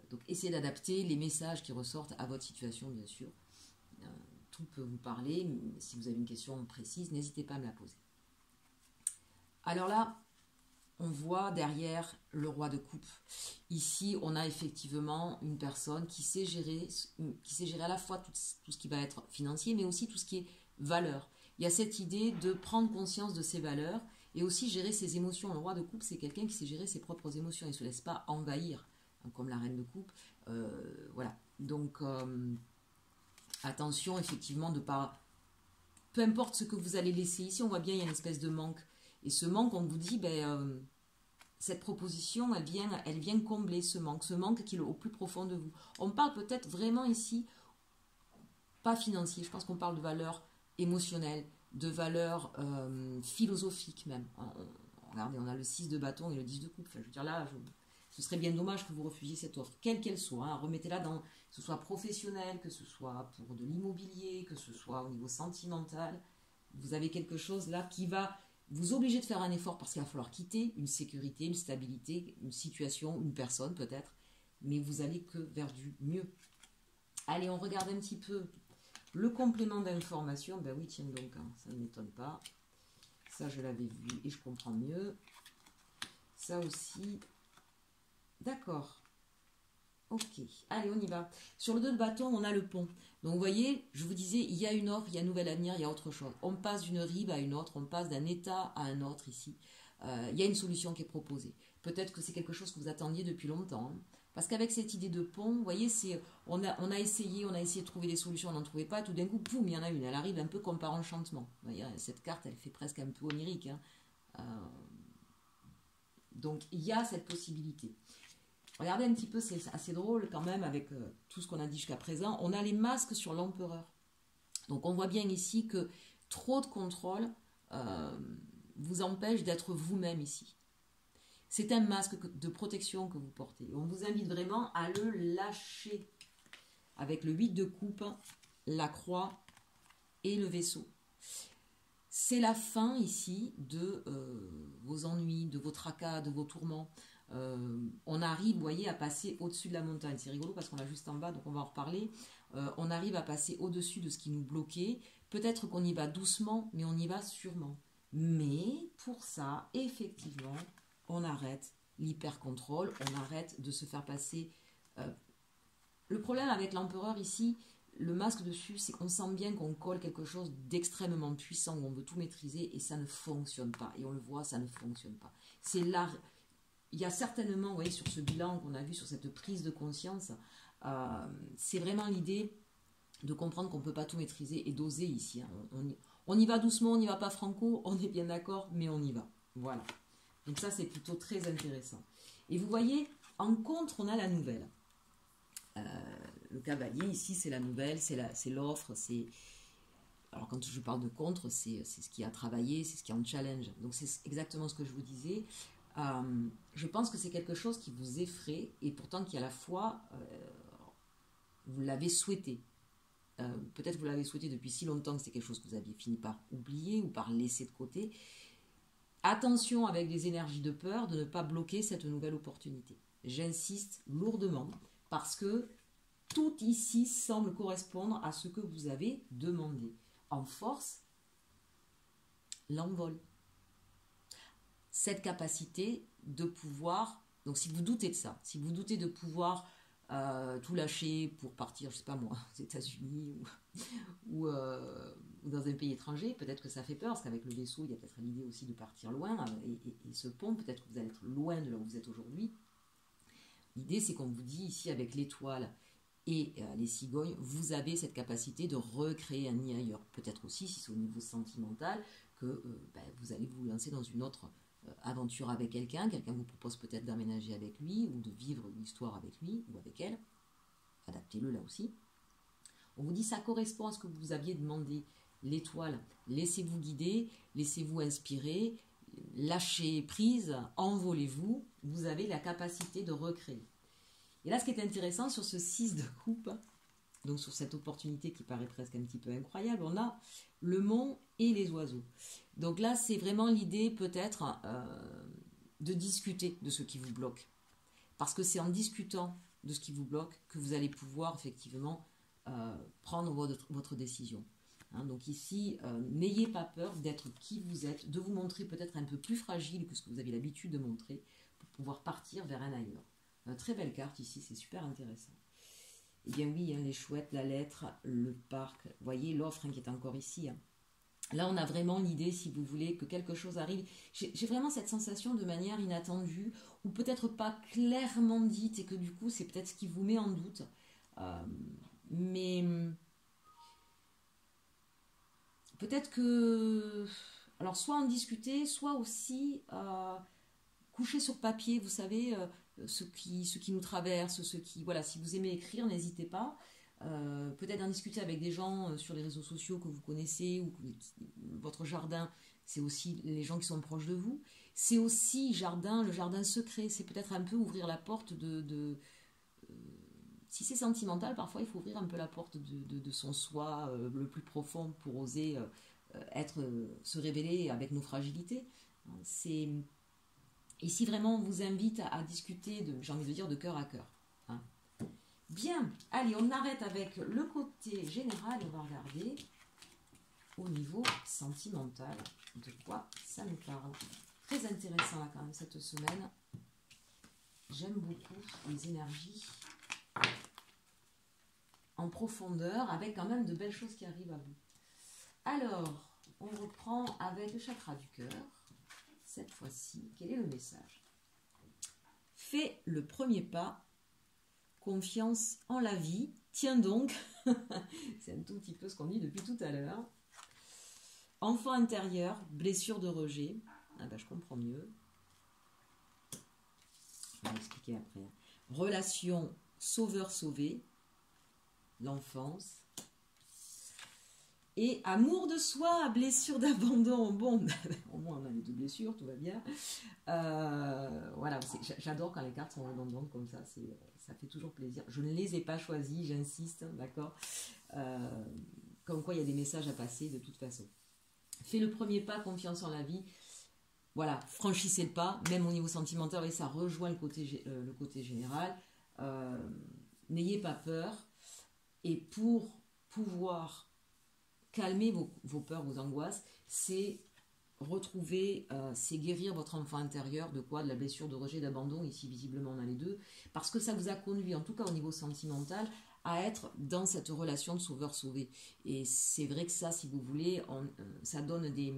Donc essayez d'adapter les messages qui ressortent à votre situation, bien sûr. Tout peut vous parler, mais si vous avez une question précise, n'hésitez pas à me la poser. Alors là, on voit derrière le roi de coupe. Ici, on a effectivement une personne qui sait gérer à la fois tout ce qui va être financier, mais aussi tout ce qui est valeur. Il y a cette idée de prendre conscience de ses valeurs et aussi gérer ses émotions. Le roi de coupe, c'est quelqu'un qui sait gérer ses propres émotions. Il ne se laisse pas envahir, hein, comme la reine de coupe. Voilà. Donc, attention, effectivement, de pas... Peu importe ce que vous allez laisser ici, on voit bien, il y a une espèce de manque. Et ce manque, on vous dit, cette proposition, elle vient combler ce manque qui est au plus profond de vous. On parle peut-être vraiment ici, pas financier, je pense qu'on parle de valeurs émotionnelles, de valeurs philosophiques même. Regardez, on a le 6 de bâton et le 10 de coupe. Enfin, je veux dire là, ce serait bien dommage que vous refusiez cette offre, quelle qu'elle soit. Hein. Remettez-la que ce soit professionnel, que ce soit pour de l'immobilier, que ce soit au niveau sentimental. Vous avez quelque chose là qui va vous obliger de faire un effort parce qu'il va falloir quitter une sécurité, une stabilité, une situation, une personne peut-être, mais vous allez que vers du mieux. Allez, on regarde un petit peu le complément d'information. Ben oui, tiens donc, hein, ça ne m'étonne pas. Ça, je l'avais vu et je comprends mieux. Ça aussi. D'accord. Ok, allez, on y va. Sur le 2 de bâton, on a le pont. Donc, vous voyez, je vous disais, il y a une offre, il y a un nouvel avenir, il y a autre chose. On passe d'une rive à une autre, on passe d'un état à un autre ici. Il y a une solution qui est proposée. Peut-être que c'est quelque chose que vous attendiez depuis longtemps. Hein. Parce qu'avec cette idée de pont, vous voyez, on a essayé de trouver des solutions, on n'en trouvait pas. Tout d'un coup, poum, il y en a une. Elle arrive un peu comme par enchantement. Vous voyez, cette carte, elle fait presque un peu onirique. Hein. Donc, il y a cette possibilité. Regardez un petit peu, c'est assez drôle quand même avec tout ce qu'on a dit jusqu'à présent. On a les masques sur l'empereur. Donc on voit bien ici que trop de contrôle vous empêche d'être vous-même ici. C'est un masque de protection que vous portez. On vous invite vraiment à le lâcher avec le 8 de coupe, la croix et le vaisseau. C'est la fin ici de vos ennuis, de vos tracas, de vos tourments. On arrive, vous voyez, à passer au-dessus de la montagne. C'est rigolo parce qu'on l'a juste en bas, donc on va en reparler. On arrive à passer au-dessus de ce qui nous bloquait. Peut-être qu'on y va doucement, mais on y va sûrement. Mais pour ça, effectivement, on arrête l'hyper-contrôle, on arrête de se faire passer. Le problème avec l'empereur ici, le masque dessus, c'est qu'on sent bien qu'on colle quelque chose d'extrêmement puissant, où on veut tout maîtriser, et ça ne fonctionne pas. Et on le voit, ça ne fonctionne pas. C'est là, il y a certainement, vous voyez, sur ce bilan qu'on a vu, sur cette prise de conscience, c'est vraiment l'idée de comprendre qu'on ne peut pas tout maîtriser et d'oser ici. Hein. On y va doucement, on n'y va pas franco, on est bien d'accord, mais on y va. Voilà. Donc ça, c'est plutôt très intéressant. Et vous voyez, en contre, on a la nouvelle. Le cavalier, ici, c'est la nouvelle, c'est l'offre, c'est... Alors, quand je parle de contre, c'est ce qui a travaillé, c'est ce qui est en challenge. Donc, c'est exactement ce que je vous disais. Je pense que c'est quelque chose qui vous effraie, et pourtant qui, à la fois, vous l'avez souhaité. Peut-être vous l'avez souhaité depuis si longtemps que c'est quelque chose que vous aviez fini par oublier ou par laisser de côté. Attention avec les énergies de peur de ne pas bloquer cette nouvelle opportunité. J'insiste lourdement parce que tout ici semble correspondre à ce que vous avez demandé. En force, l'envol. Cette capacité de pouvoir, donc si vous doutez de ça, si vous doutez de pouvoir tout lâcher pour partir, je ne sais pas moi, aux États-Unis ou dans un pays étranger, peut-être que ça fait peur, parce qu'avec le vaisseau, il y a peut-être l'idée aussi de partir loin, et ce pont, peut-être que vous allez être loin de là où vous êtes aujourd'hui. L'idée, c'est qu'on vous dit ici, avec l'étoile et les cigognes, vous avez cette capacité de recréer un nid ailleurs. Peut-être aussi, si c'est au niveau sentimental, que vous allez vous lancer dans une autre aventure avec quelqu'un vous propose peut-être d'aménager avec lui ou de vivre une histoire avec lui ou avec elle, adaptez-le là aussi. On vous dit ça correspond à ce que vous aviez demandé, l'étoile, laissez-vous guider, laissez-vous inspirer, lâchez prise, envolez-vous, vous avez la capacité de recréer. Et là, ce qui est intéressant sur ce 6 de coupe, donc sur cette opportunité qui paraît presque un petit peu incroyable, on a le mont et les oiseaux. Donc là, c'est vraiment l'idée peut-être de discuter de ce qui vous bloque. Parce que c'est en discutant de ce qui vous bloque que vous allez pouvoir effectivement prendre votre décision. Hein, donc ici, n'ayez pas peur d'être qui vous êtes, de vous montrer peut-être un peu plus fragile que ce que vous avez l'habitude de montrer pour pouvoir partir vers un ailleurs. Très belle carte ici, c'est super intéressant. Eh bien oui, hein, les chouettes, la lettre, le parc, vous voyez l'offre qui est encore ici. Hein. Là, on a vraiment l'idée, si vous voulez, que quelque chose arrive. J'ai vraiment cette sensation de manière inattendue, ou peut-être pas clairement dite, et que du coup, c'est peut-être ce qui vous met en doute. Mais peut-être que... Alors, soit en discuter, soit aussi coucher sur papier, vous savez... ce qui nous traverse, voilà, si vous aimez écrire, n'hésitez pas. Peut-être d'en discuter avec des gens sur les réseaux sociaux que vous connaissez, ou votre jardin, c'est aussi les gens qui sont proches de vous. C'est aussi le jardin secret, c'est peut-être un peu ouvrir la porte si c'est sentimental, parfois il faut ouvrir un peu la porte de son soi le plus profond pour oser se révéler avec nos fragilités. C'est... Ici, vraiment, on vous invite à discuter, j'ai envie de dire, de cœur à cœur. Hein. Bien, allez, on arrête avec le côté général et on va regarder au niveau sentimental de quoi ça nous parle. Très intéressant là, quand même, cette semaine. J'aime beaucoup les énergies en profondeur, avec quand même de belles choses qui arrivent à vous. Alors, on reprend avec le chakra du cœur. Cette fois-ci, quel est le message? Fais le premier pas, confiance en la vie, tiens donc, c'est un tout petit peu ce qu'on dit depuis tout à l'heure. Enfant intérieur, blessure de rejet, je comprends mieux. Je vais l'expliquer après. relation sauveur-sauvé, l'enfance. Et amour de soi, blessure d'abandon. Bon, au moins on a les deux blessures, tout va bien. Voilà, j'adore quand les cartes sont redondantes comme ça, ça fait toujours plaisir. Je ne les ai pas choisies, j'insiste, d'accord. Comme quoi il y a des messages à passer de toute façon. Fais le premier pas, confiance en la vie. Voilà, franchissez le pas, même au niveau sentimental, et ça rejoint le côté général. N'ayez pas peur. Et pour pouvoir calmer vos peurs, vos angoisses, c'est retrouver, c'est guérir votre enfant intérieur. De quoi? De la blessure de rejet, d'abandon. Ici, visiblement, on a les deux. Parce que ça vous a conduit, en tout cas au niveau sentimental, à être dans cette relation de sauveur-sauvé. Et c'est vrai que ça, si vous voulez, ça donne des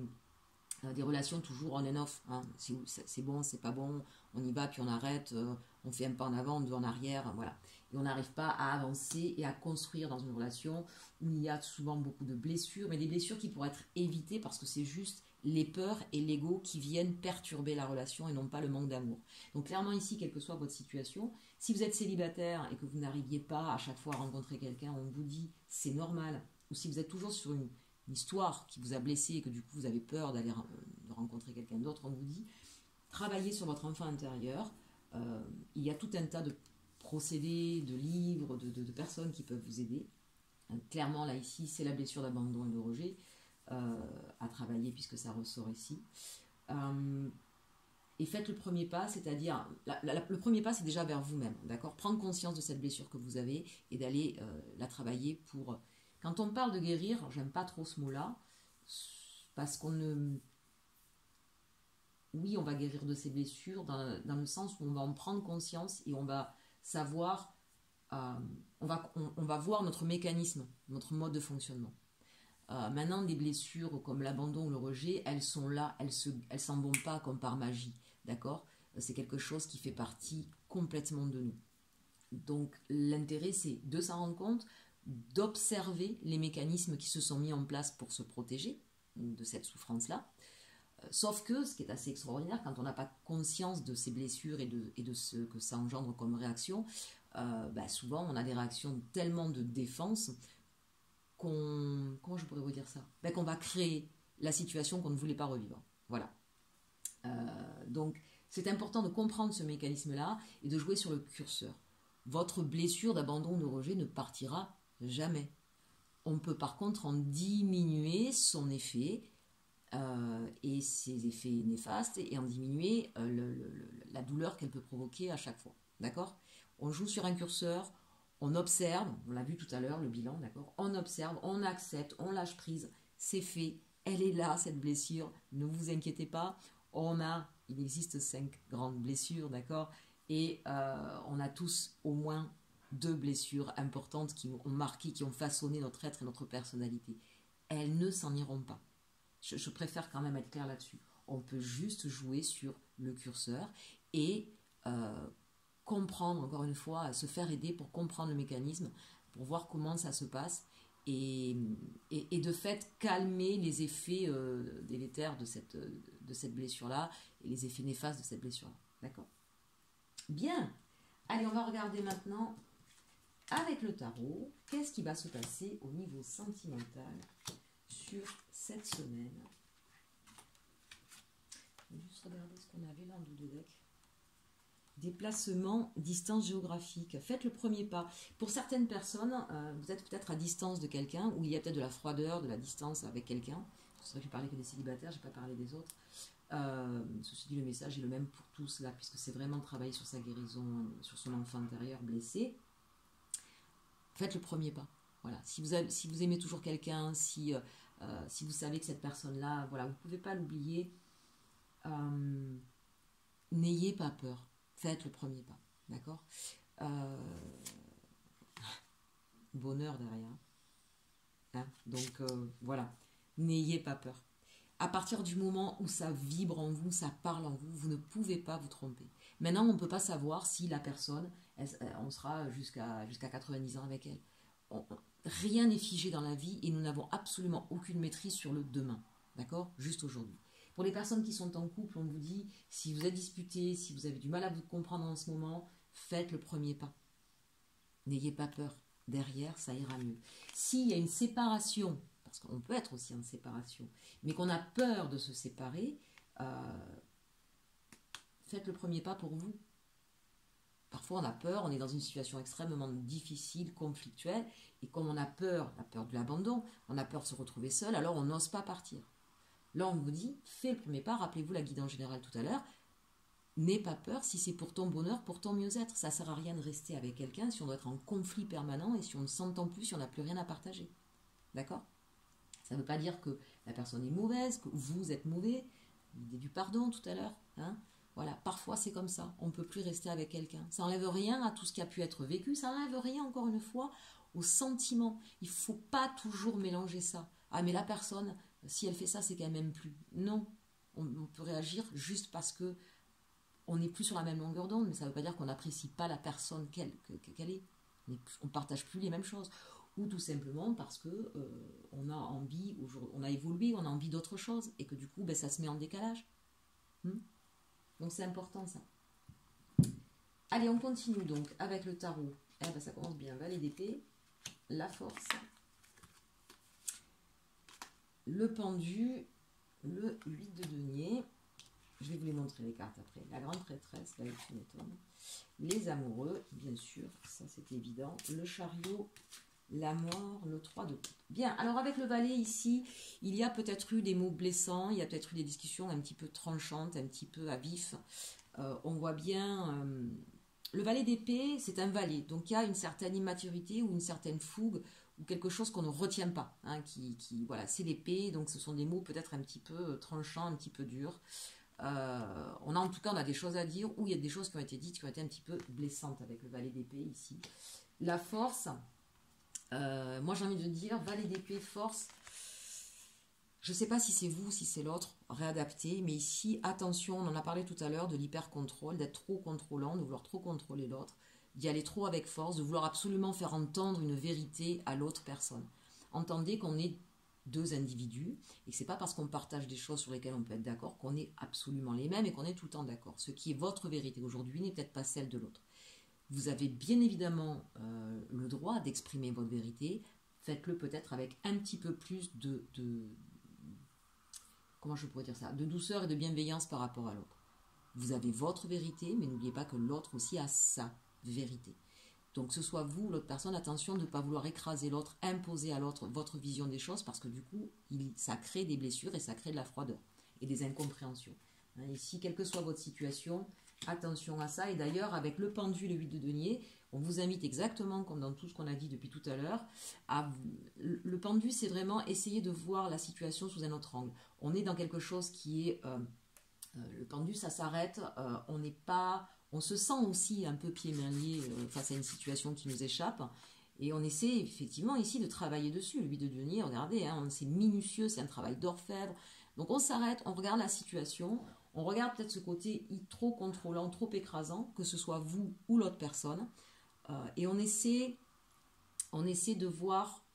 relations toujours on and off. Hein. C'est bon, c'est pas bon, on y va, puis on arrête, on fait un pas en avant, deux en arrière, voilà. Et on n'arrive pas à avancer et à construire dans une relation où il y a souvent beaucoup de blessures, mais des blessures qui pourraient être évitées parce que c'est juste les peurs et l'ego qui viennent perturber la relation et non pas le manque d'amour. Donc clairement ici, quelle que soit votre situation, si vous êtes célibataire et que vous n'arriviez pas à chaque fois à rencontrer quelqu'un, on vous dit c'est normal, ou si vous êtes toujours sur une histoire qui vous a blessé et que du coup vous avez peur de rencontrer quelqu'un d'autre, on vous dit travaillez sur votre enfant intérieur. Il y a tout un tas de procédés, de livres, de personnes qui peuvent vous aider. Clairement là ici c'est la blessure d'abandon et de rejet à travailler puisque ça ressort ici. Et faites le premier pas, c'est-à-dire le premier pas c'est déjà vers vous-même, d'accord? Prendre conscience de cette blessure que vous avez et d'aller la travailler pour... Quand on parle de guérir, j'aime pas trop ce mot-là, parce qu'on ne... Oui, on va guérir de ces blessures dans le sens où on va en prendre conscience et on va savoir, on va voir notre mécanisme, notre mode de fonctionnement. Maintenant, des blessures comme l'abandon ou le rejet, elles sont là, elles s'en vont pas comme par magie, d'accord? C'est quelque chose qui fait partie complètement de nous. Donc l'intérêt, c'est de s'en rendre compte, d'observer les mécanismes qui se sont mis en place pour se protéger de cette souffrance-là. Sauf que, ce qui est assez extraordinaire, quand on n'a pas conscience de ces blessures et de ce que ça engendre comme réaction, souvent on a des réactions tellement de défense comment je pourrais vous dire ça? Qu'on va créer la situation qu'on ne voulait pas revivre. Voilà. Donc, c'est important de comprendre ce mécanisme-là et de jouer sur le curseur. Votre blessure d'abandon ou de rejet ne partira jamais. On peut par contre en diminuer son effet et ses effets néfastes et en diminuer la douleur qu'elle peut provoquer à chaque fois. D'accord? On joue sur un curseur, on observe, on l'a vu tout à l'heure, le bilan, d'accord? On observe, on accepte, on lâche prise, c'est fait, elle est là, cette blessure, ne vous inquiétez pas, il existe 5 grandes blessures, d'accord? Et on a tous au moins 2 blessures importantes qui ont marqué, qui ont façonné notre être et notre personnalité. Elles ne s'en iront pas. Je préfère quand même être clair là-dessus. On peut juste jouer sur le curseur et comprendre, encore une fois, se faire aider pour comprendre le mécanisme, pour voir comment ça se passe et de fait calmer les effets délétères de cette blessure-là et les effets néfastes de cette blessure-là. D'accord? Bien. Allez, on va regarder maintenant avec le tarot, qu'est-ce qui va se passer au niveau sentimental sur cette semaine. Je vais juste regarder ce qu'on avait là en dos de deck. Déplacement, distance géographique. Faites le premier pas. Pour certaines personnes, vous êtes peut-être à distance de quelqu'un, ou il y a peut-être de la froideur, de la distance avec quelqu'un. C'est vrai que je parlais que des célibataires, je n'ai pas parlé des autres. Ceci dit, le message est le même pour tous là, puisque c'est vraiment de travailler sur sa guérison, sur son enfant intérieur blessé. Faites le premier pas. Voilà. Si vous aimez toujours quelqu'un, si vous savez que cette personne-là, voilà, vous ne pouvez pas l'oublier, n'ayez pas peur. Faites le premier pas. D'accord? Bonheur derrière. Hein? Donc, voilà. N'ayez pas peur. À partir du moment où ça vibre en vous, ça parle en vous, vous ne pouvez pas vous tromper. Maintenant, on ne peut pas savoir si la personne, on sera jusqu'à 90 ans avec elle. Rien n'est figé dans la vie et nous n'avons absolument aucune maîtrise sur le demain. D'accord? Juste aujourd'hui. Pour les personnes qui sont en couple, on vous dit, si vous êtes disputé, si vous avez du mal à vous comprendre en ce moment, faites le premier pas. N'ayez pas peur. Derrière, ça ira mieux. S'il y a une séparation, parce qu'on peut être aussi en séparation, mais qu'on a peur de se séparer, faites le premier pas pour vous. Parfois, on a peur, on est dans une situation extrêmement difficile, conflictuelle, et comme on a peur, la peur de l'abandon, on a peur de se retrouver seul, alors on n'ose pas partir. Là, on vous dit, fais le premier pas, rappelez-vous la guidance générale tout à l'heure, n'aie pas peur si c'est pour ton bonheur, pour ton mieux-être. Ça ne sert à rien de rester avec quelqu'un si on doit être en conflit permanent et si on ne s'entend plus, si on n'a plus rien à partager. D'accord? Ça ne veut pas dire que la personne est mauvaise, que vous êtes mauvais. L'idée du pardon tout à l'heure, hein? Voilà, parfois c'est comme ça, on ne peut plus rester avec quelqu'un. Ça n'enlève rien à tout ce qui a pu être vécu, ça n'enlève rien, encore une fois, au sentiment. Il ne faut pas toujours mélanger ça. Ah, mais la personne, si elle fait ça, c'est qu'elle m'aime plus. Non, on peut réagir juste parce que on n'est plus sur la même longueur d'onde, mais ça ne veut pas dire qu'on n'apprécie pas la personne qu'elle est. On ne partage plus les mêmes choses. Ou tout simplement parce que on a envie, on a évolué, on a envie d'autre chose, et que du coup, ça se met en décalage. Donc c'est important ça. Allez, on continue donc avec le tarot. Ça commence bien. Valet d'épée, la force, le pendu, le 8 de denier. Je vais vous les montrer les cartes après. La grande prêtresse, là tu m'étonnes. Les amoureux, bien sûr, ça c'est évident. Le chariot, la mort, le 3 de coupe. Bien, alors avec le valet ici, il y a peut-être eu des mots blessants, il y a peut-être eu des discussions un petit peu tranchantes, un petit peu à vif. On voit bien... le valet d'épée, c'est un valet, donc il y a une certaine immaturité ou une certaine fougue ou quelque chose qu'on ne retient pas. Hein, voilà, c'est l'épée, donc ce sont des mots peut-être un petit peu tranchants, un petit peu durs. En tout cas, on a des choses à dire ou il y a des choses qui ont été dites qui ont été un petit peu blessantes avec le valet d'épée ici. La force... moi j'ai envie de dire, valet d'épée, force, je ne sais pas si c'est vous, si c'est l'autre, réadapté, mais ici, attention, on en a parlé tout à l'heure de l'hyper-contrôle, d'être trop contrôlant, de vouloir trop contrôler l'autre, d'y aller trop avec force, de vouloir absolument faire entendre une vérité à l'autre personne. Entendez qu'on est deux individus, et que ce n'est pas parce qu'on partage des choses sur lesquelles on peut être d'accord qu'on est absolument les mêmes et qu'on est tout le temps d'accord. Ce qui est votre vérité aujourd'hui n'est peut-être pas celle de l'autre. Vous avez bien évidemment le droit d'exprimer votre vérité. Faites-le peut-être avec un petit peu plus comment je pourrais dire ça, de douceur et de bienveillance par rapport à l'autre. Vous avez votre vérité, mais n'oubliez pas que l'autre aussi a sa vérité. Donc que ce soit vous ou l'autre personne, attention de ne pas vouloir écraser l'autre, imposer à l'autre votre vision des choses, parce que du coup, ça crée des blessures et ça crée de la froideur et des incompréhensions. Ici, quelle que soit votre situation, attention à ça. Et d'ailleurs, avec le pendu, le 8 de denier, on vous invite exactement comme dans tout ce qu'on a dit depuis tout à l'heure. Le pendu, c'est vraiment essayer de voir la situation sous un autre angle. On est dans quelque chose qui est... le pendu, ça s'arrête. On se sent aussi un peu pieds-mains liés face à une situation qui nous échappe. Et on essaie effectivement ici de travailler dessus. Le 8 de denier, regardez, c'est minutieux, c'est un travail d'orfèvre. Donc on s'arrête, on regarde la situation, on regarde peut-être ce côté trop contrôlant, trop écrasant, que ce soit vous ou l'autre personne, et on essaie de voir,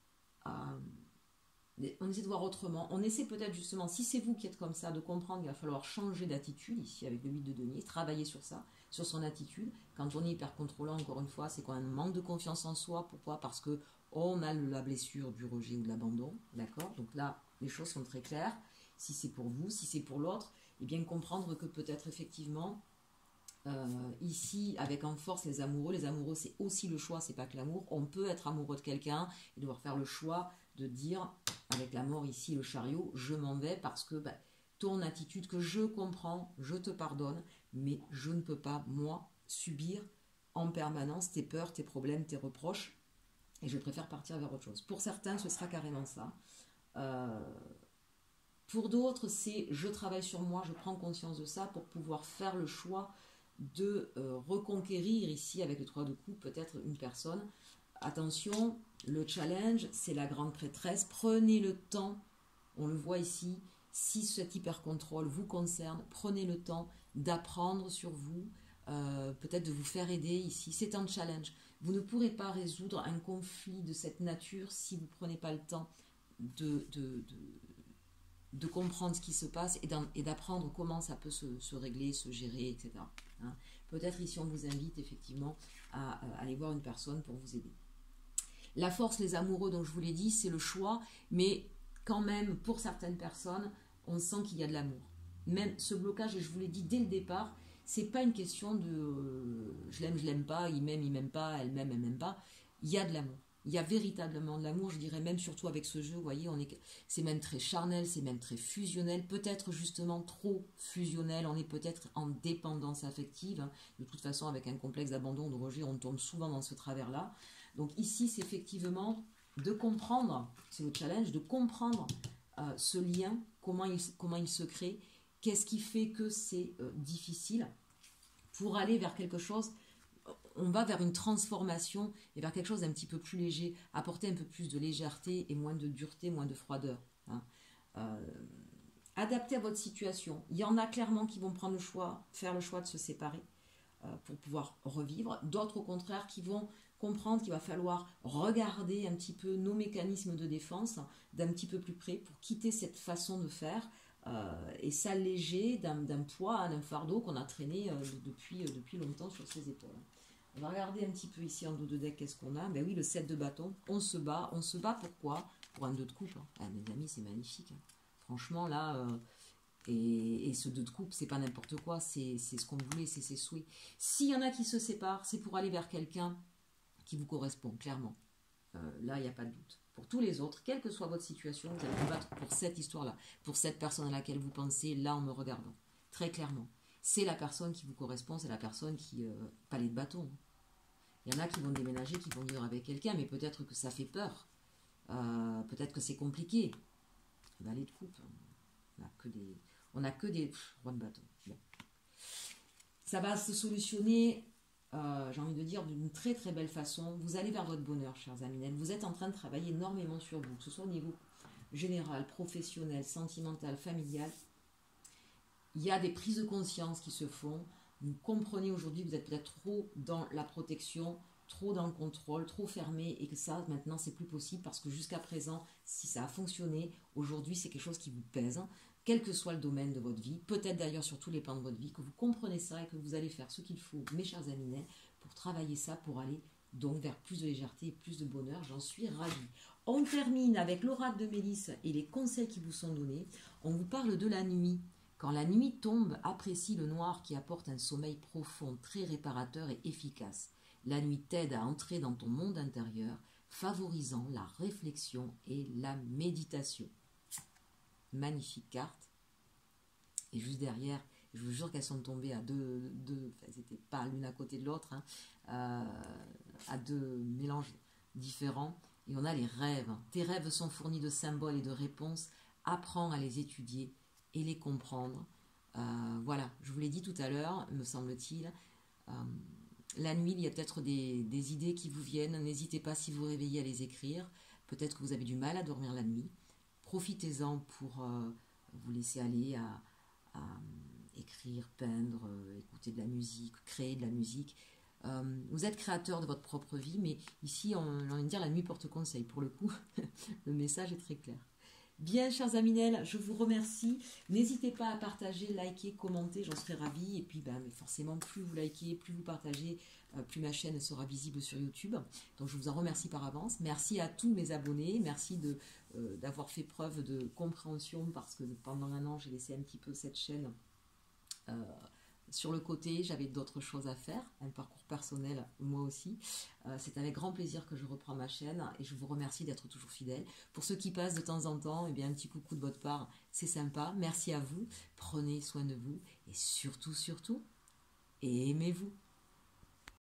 autrement. On essaie peut-être justement, si c'est vous qui êtes comme ça, de comprendre qu'il va falloir changer d'attitude, ici avec le 8 de denier, travailler sur ça, sur son attitude. Quand on est hyper contrôlant, encore une fois, c'est qu'on a un manque de confiance en soi. Pourquoi? Parce qu'on a la blessure du rejet ou de l'abandon, d'accord? Donc là, les choses sont très claires. Si c'est pour vous, si c'est pour l'autre, et bien comprendre que peut-être effectivement, ici, avec en force les amoureux c'est aussi le choix, c'est pas que l'amour. On peut être amoureux de quelqu'un et devoir faire le choix de dire, avec la mort ici, le chariot, je m'en vais parce que ton attitude que je comprends, je te pardonne, mais je ne peux pas, moi, subir en permanence tes peurs, tes problèmes, tes reproches, et je préfère partir vers autre chose. Pour certains, ce sera carrément ça. Pour d'autres, c'est je travaille sur moi, je prends conscience de ça pour pouvoir faire le choix de reconquérir ici avec le 3 de coupe peut-être une personne. Attention, le challenge, c'est la grande prêtresse. Prenez le temps, on le voit ici, si cet hyper-contrôle vous concerne, prenez le temps d'apprendre sur vous, peut-être de vous faire aider ici. C'est un challenge. Vous ne pourrez pas résoudre un conflit de cette nature si vous ne prenez pas le temps de comprendre ce qui se passe et d'apprendre comment ça peut se régler, se gérer, etc. peut-être ici on vous invite effectivement à aller voir une personne pour vous aider. La force, les amoureux, dont je vous l'ai dit, c'est le choix, mais quand même, pour certaines personnes, on sent qu'il y a de l'amour. Même ce blocage, et je vous l'ai dit dès le départ, c'est pas une question de je l'aime pas, il m'aime pas, elle m'aime pas. Il y a de l'amour. Il y a véritablement de l'amour, je dirais même surtout avec ce jeu, vous voyez, c'est même très charnel, c'est même très fusionnel, peut-être justement trop fusionnel, on est peut-être en dépendance affective, hein. De toute façon avec un complexe d'abandon, de rejet, on tombe souvent dans ce travers-là. Donc ici, c'est effectivement de comprendre, c'est le challenge, de comprendre ce lien, comment il se crée, qu'est-ce qui fait que c'est difficile, pour aller vers quelque chose. On va vers une transformation et vers quelque chose d'un petit peu plus léger, apporter un peu plus de légèreté et moins de dureté, moins de froideur, hein. Adapté à votre situation. Il y en a clairement qui vont prendre le choix, faire le choix de se séparer pour pouvoir revivre. D'autres au contraire qui vont comprendre qu'il va falloir regarder un petit peu nos mécanismes de défense d'un petit peu plus près pour quitter cette façon de faire et s'alléger d'un poids, d'un fardeau qu'on a traîné depuis longtemps sur ses épaules. On va regarder un petit peu ici en dos de deck qu'est-ce qu'on a. Ben oui, le 7 de bâton. On se bat pourquoi? Pour un 2 de coupe. Ah, mes amis, c'est magnifique. Franchement, là, et ce 2 de coupe, c'est pas n'importe quoi, c'est ce qu'on voulait, c'est ses souhaits. S'il y en a qui se séparent, c'est pour aller vers quelqu'un qui vous correspond, clairement. Là, il n'y a pas de doute. Pour tous les autres, quelle que soit votre situation, vous allez vous battre pour cette histoire-là, pour cette personne à laquelle vous pensez, là, en me regardant. Très clairement. C'est la personne qui vous correspond, c'est la personne qui... palais de bâton. Il y en a qui vont déménager, qui vont vivre avec quelqu'un, mais peut-être que ça fait peur. Peut-être que c'est compliqué. Valet de coupe. On n'a que des rois de bâton. Bon. Ça va se solutionner, j'ai envie de dire, d'une très très belle façon. Vous allez vers votre bonheur, chers amis. Vous êtes en train de travailler énormément sur vous, que ce soit au niveau général, professionnel, sentimental, familial. Il y a des prises de conscience qui se font. Vous comprenez aujourd'hui que vous êtes peut-être trop dans la protection, trop dans le contrôle, trop fermé, et que ça, maintenant, c'est plus possible parce que jusqu'à présent, si ça a fonctionné, aujourd'hui, c'est quelque chose qui vous pèse, quel que soit le domaine de votre vie, peut-être d'ailleurs sur tous les plans de votre vie, que vous comprenez ça et que vous allez faire ce qu'il faut, mes chers amis, pour travailler ça, pour aller donc vers plus de légèreté et plus de bonheur. J'en suis ravie. On termine avec l'oracle de Mélisse et les conseils qui vous sont donnés. On vous parle de la nuit. Quand la nuit tombe, apprécie le noir qui apporte un sommeil profond, très réparateur et efficace. La nuit t'aide à entrer dans ton monde intérieur, favorisant la réflexion et la méditation. Magnifique carte. Et juste derrière, je vous jure qu'elles sont tombées à deux elles n'étaient pas l'une à côté de l'autre, hein, à deux mélanges différents. Et on a les rêves. Tes rêves sont fournis de symboles et de réponses. Apprends à les étudier et les comprendre. Voilà, je vous l'ai dit tout à l'heure, me semble-t-il. La nuit, il y a peut-être des idées qui vous viennent. N'hésitez pas, si vous réveillez, à les écrire. Peut-être que vous avez du mal à dormir la nuit. Profitez-en pour vous laisser aller à écrire, peindre, écouter de la musique, créer de la musique. Vous êtes créateur de votre propre vie, mais ici, on a envie de dire, la nuit porte conseil. Pour le coup, le message est très clair. Bien, chers Aminel, je vous remercie. N'hésitez pas à partager, liker, commenter, j'en serai ravie. Et puis, mais forcément, plus vous likez, plus vous partagez, plus ma chaîne sera visible sur YouTube. Donc, je vous en remercie par avance. Merci à tous mes abonnés. Merci d'avoir fait preuve de compréhension parce que pendant un an, j'ai laissé un petit peu cette chaîne sur le côté. J'avais d'autres choses à faire, un parcours personnel, moi aussi. C'est avec grand plaisir que je reprends ma chaîne et je vous remercie d'être toujours fidèle. Pour ceux qui passent de temps en temps, eh bien, un petit coucou de votre part, c'est sympa. Merci à vous, prenez soin de vous et surtout, surtout, aimez-vous.